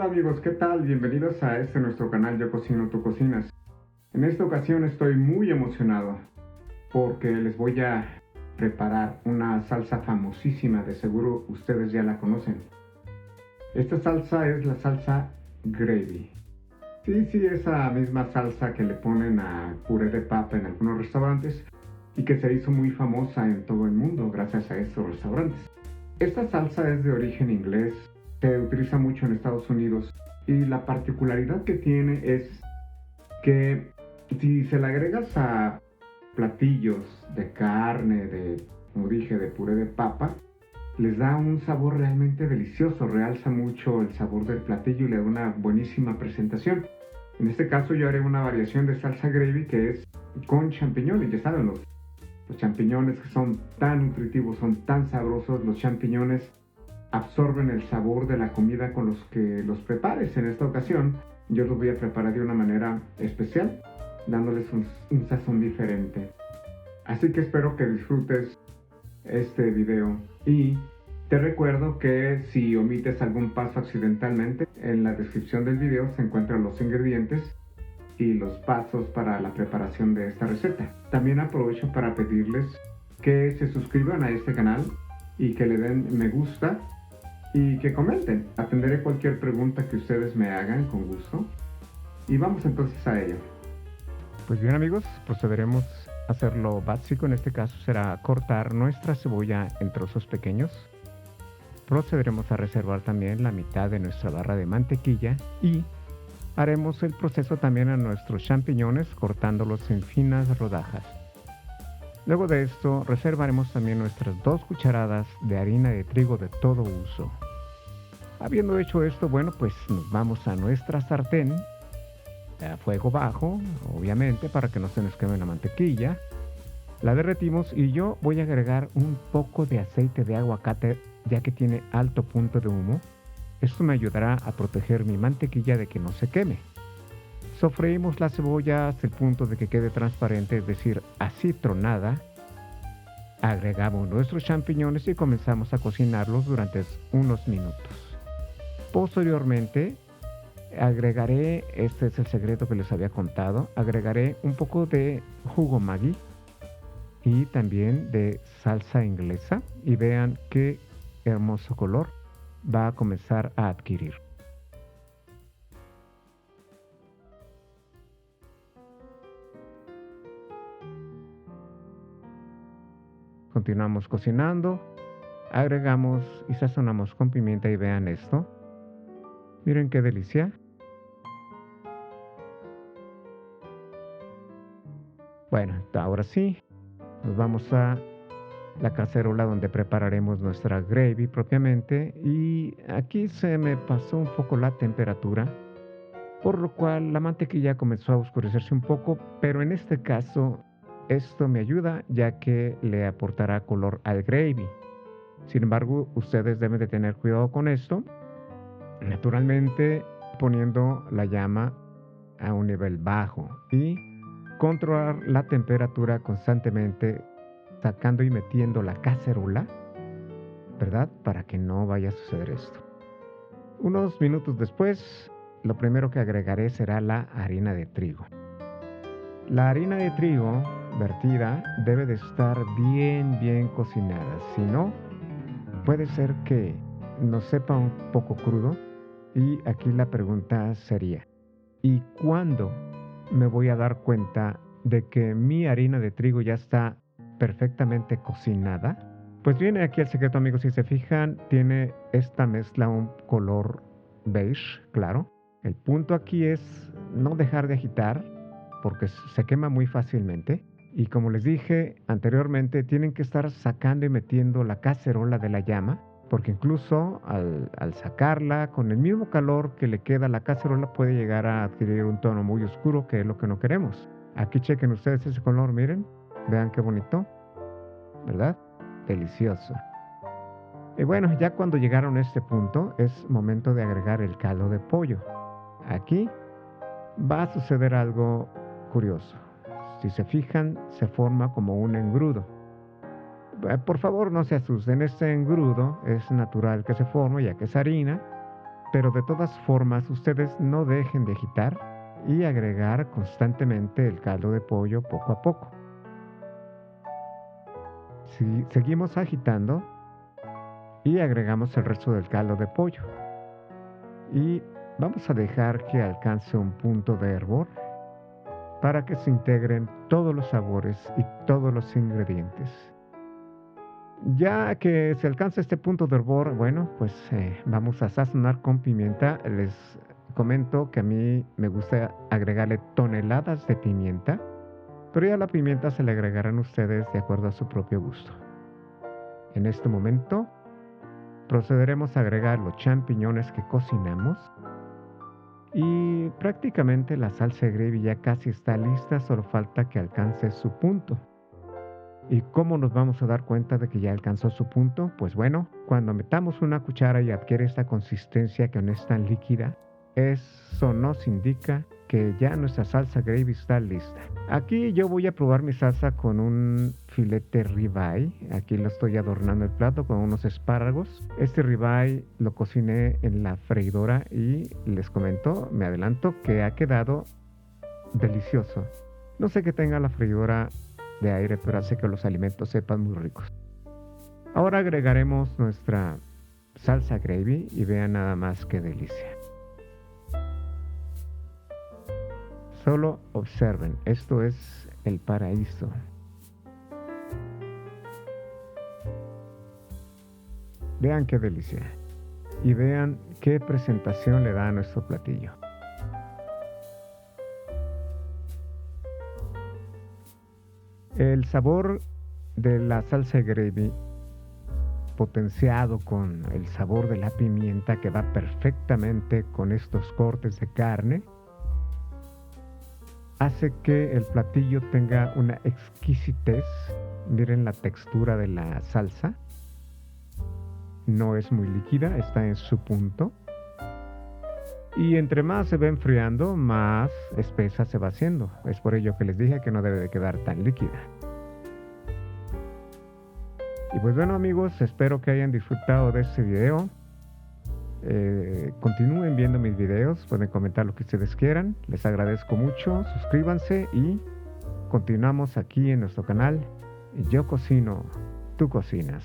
Hola amigos, ¿qué tal? Bienvenidos a nuestro canal Yo Cocino, Tú Cocinas. En esta ocasión estoy muy emocionado porque les voy a preparar una salsa famosísima, de seguro ustedes ya la conocen. Esta salsa es la salsa gravy. Sí, esa misma salsa que le ponen a puré de papa en algunos restaurantes y que se hizo muy famosa en todo el mundo gracias a estos restaurantes. Esta salsa es de origen inglés, se utiliza mucho en Estados Unidos y la particularidad que tiene es que si se le agregas a platillos de carne, como dije, de puré de papa, les da un sabor realmente delicioso, realza mucho el sabor del platillo y le da una buenísima presentación. En este caso yo haré una variación de salsa gravy que es con champiñones, ya saben, los champiñones que son tan nutritivos, son tan sabrosos, los champiñones absorben el sabor de la comida con los que los prepares. En esta ocasión yo los voy a preparar de una manera especial, dándoles un sazón diferente. Así que espero que disfrutes este video y te recuerdo que si omites algún paso accidentalmente, en la descripción del video se encuentran los ingredientes y los pasos para la preparación de esta receta. También aprovecho para pedirles que se suscriban a este canal y que le den me gusta y que comenten. Atenderé cualquier pregunta que ustedes me hagan con gusto. Y vamos entonces a ello. Pues bien amigos, procederemos a hacer lo básico. En este caso será cortar nuestra cebolla en trozos pequeños. Procederemos a reservar también la mitad de nuestra barra de mantequilla y haremos el proceso también a nuestros champiñones cortándolos en finas rodajas. Luego de esto reservaremos también nuestras 2 cucharadas de harina de trigo de todo uso. Habiendo hecho esto, bueno, pues nos vamos a nuestra sartén a fuego bajo, obviamente, para que no se nos queme la mantequilla. La derretimos y yo voy a agregar un poco de aceite de aguacate, ya que tiene alto punto de humo. Esto me ayudará a proteger mi mantequilla de que no se queme. Sofreímos la cebolla hasta el punto de que quede transparente, es decir, así tronada. Agregamos nuestros champiñones y comenzamos a cocinarlos durante unos minutos. Posteriormente, agregaré, este es el secreto que les había contado, agregaré un poco de jugo Maggi y también de salsa inglesa y vean qué hermoso color va a comenzar a adquirir. Continuamos cocinando, agregamos y sazonamos con pimienta y vean esto. Miren qué delicia. Bueno, ahora sí, nos vamos a la cacerola donde prepararemos nuestra gravy propiamente y aquí se me pasó un poco la temperatura, por lo cual la mantequilla comenzó a oscurecerse un poco, pero en este caso esto me ayuda ya que le aportará color al gravy. Sin embargo, ustedes deben de tener cuidado con esto, naturalmente poniendo la llama a un nivel bajo y controlar la temperatura constantemente, sacando y metiendo la cacerola, ¿verdad? Para que no vaya a suceder esto. Unos minutos después, lo primero que agregaré será la harina de trigo. La harina de trigo vertida debe de estar bien cocinada, si no, puede ser que nos sepa un poco crudo. Y aquí la pregunta sería, ¿y cuándo me voy a dar cuenta de que mi harina de trigo ya está perfectamente cocinada? Pues viene aquí el secreto, amigos. Si se fijan, tiene esta mezcla un color beige, claro. El punto aquí es no dejar de agitar porque se quema muy fácilmente. Y como les dije anteriormente, tienen que estar sacando y metiendo la cacerola de la llama, porque incluso al sacarla, con el mismo calor que le queda a la cacerola, puede llegar a adquirir un tono muy oscuro, que es lo que no queremos. Aquí chequen ustedes ese color, miren, vean qué bonito, ¿verdad? Delicioso. Y bueno, ya cuando llegaron a este punto, es momento de agregar el caldo de pollo. Aquí va a suceder algo curioso. Si se fijan, se forma como un engrudo. Por favor, no se asusten, este engrudo es natural que se forme ya que es harina Pero de todas formas, ustedes no dejen de agitar y agregar constantemente el caldo de pollo poco a poco. Si seguimos agitando y agregamos el resto del caldo de pollo. Y vamos a dejar que alcance un punto de hervor para que se integren todos los sabores y todos los ingredientes. Ya que se alcanza este punto de hervor, bueno, pues vamos a sazonar con pimienta. Les comento que a mí me gusta agregarle toneladas de pimienta, pero ya la pimienta se le agregarán ustedes de acuerdo a su propio gusto. En este momento procederemos a agregar los champiñones que cocinamos y prácticamente la salsa gravy ya casi está lista, solo falta que alcance su punto. ¿Y cómo nos vamos a dar cuenta de que ya alcanzó su punto? Pues bueno, cuando metamos una cuchara y adquiere esta consistencia que no es tan líquida, eso nos indica que ya nuestra salsa gravy está lista. Aquí yo voy a probar mi salsa con un filete ribeye. Aquí lo estoy adornando el plato con unos espárragos. Este ribeye lo cociné en la freidora y les comento, me adelanto, que ha quedado delicioso. No sé qué tenga la freidora de aire, pero hace que los alimentos sepan muy ricos. Ahora agregaremos nuestra salsa gravy y vean nada más qué delicia. Solo observen, esto es el paraíso. Vean qué delicia y vean qué presentación le da a nuestro platillo. El sabor de la salsa gravy potenciado con el sabor de la pimienta que va perfectamente con estos cortes de carne hace que el platillo tenga una exquisitez. Miren la textura de la salsa. No es muy líquida, está en su punto. Y entre más se va enfriando, más espesa se va haciendo. Es por ello que les dije que no debe de quedar tan líquida. Y pues bueno amigos, espero que hayan disfrutado de este video. Continúen viendo mis videos, pueden comentar lo que ustedes quieran. Les agradezco mucho, suscríbanse y continuamos aquí en nuestro canal. Yo cocino, tú cocinas.